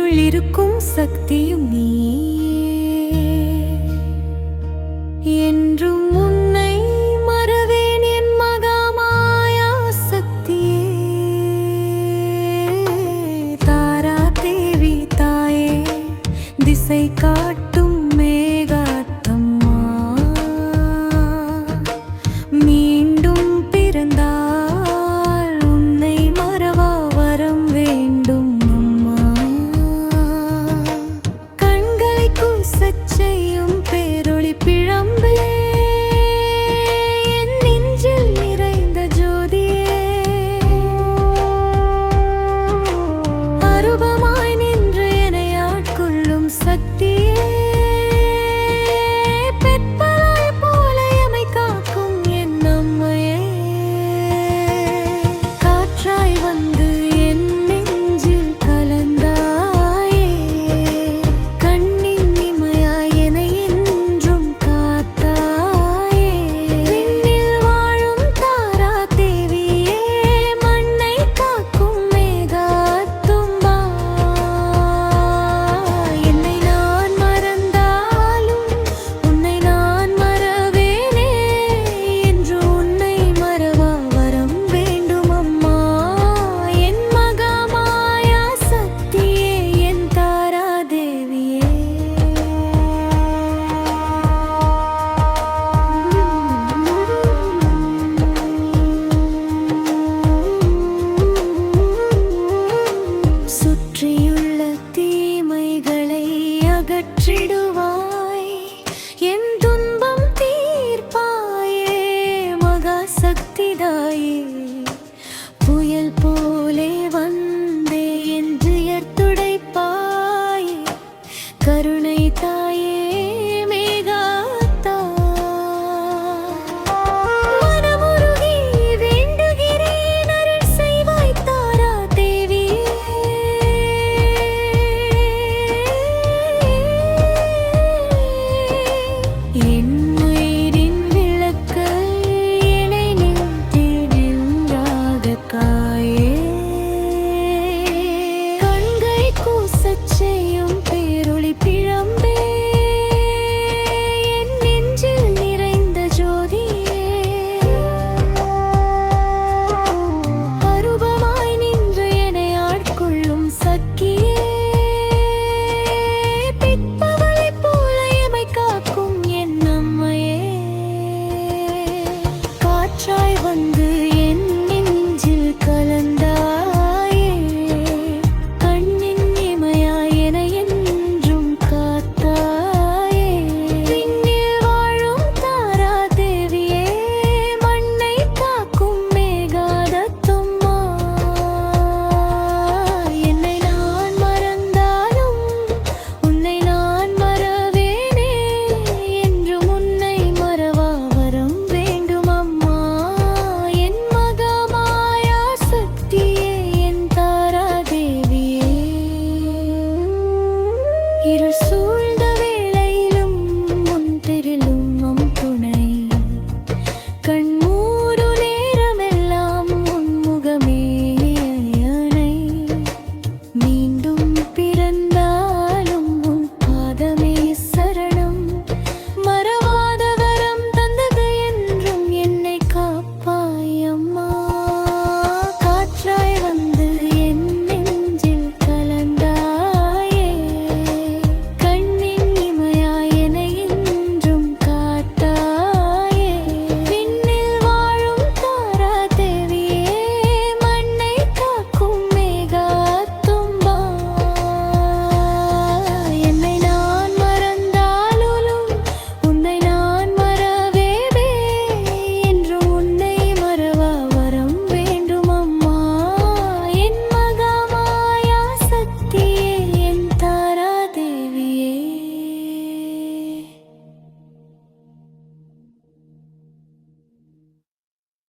என்னுள் இருக்கும் சக்தியும் நீ என்றும் உன்னை மறவேன் என் மகாமாயா சக்தியே. தாரா தேவி தாயே, திசை காட்டும் மேகாத்தம்மா, மீண்டும் பிறந்தால் உன்னை மறவா வரம் வேண்டும் அம்மா. கண்களை கூசச் செய்யும் பேரொளி பிழம்பே, என் நெஞ்சில் நிறைந்த ஜோதியே, அரூபமாய் நின்று என்னை ஆட்கொள்ளும் சக்தியே, பெட்பலாய் போல எமை காக்கும் என் அம்மையே. காற்றாய் வந்து என் நெஞ்சில் கலந்தாயே, கண்ணின் இமையாய் என்னை என்றும் காத்தாயே. விண்ணில் வாழும் தாரா தேவியே, மண்ணை காக்கும் மேகாத்தும்பா. என்னை நான் மறந்தாலும் உன்னை நான் மறவேனே, என்று உன்னை மறவா வரம் வேண்டும் அம்மா. என் மகாமாயா சக்தியே, என் தாரா தேவியே. சுற்றியுள்ள தீமைகளை அகற்றிடுவாய், என் துன்பம் தீர்ப்பாயே மகா சக்திதாயே. புயல் போலே வந்தே என் துயர் துடைப்பாயே, கருணை தாயே மேகாத்தா. மனமுருகி வேண்டுகிறேன், அருள் செய்வாய் தாரா தேவியே. என் உயிரின் விளக்கு, என்னை நெஞ்சில் நின்றாகக் காயே. கண்களை கூசச் செய்யும் பேரொளி பிழம்பே, என் நெஞ்சில் நிறைந்த ஜோதியே, அரூபமாய் நின்று என்னை ஆட்கொள்ளும் சக்தியே, பிற்பவளைப் போல எமை காக்கும் என் அம்மையே. காற்றாய் வந்து என் நெஞ்சில் கலந்தாயே, கண்ணின் இமையாய் என்னை என்றும் காத்தாயே. விண்ணில் வாழும் தாரா தேவியே, மண்ணை காக்கும் மேகாதத்தும்மா. என்னை நான் மறந்தாலும் உன்னை நான் மறவேனே, என்றும் உன்னை மறவா வரம் வேண்டும் அம்மா. என் மகாமாயா சக்தியே, என் தாரா தேவியே. இருள்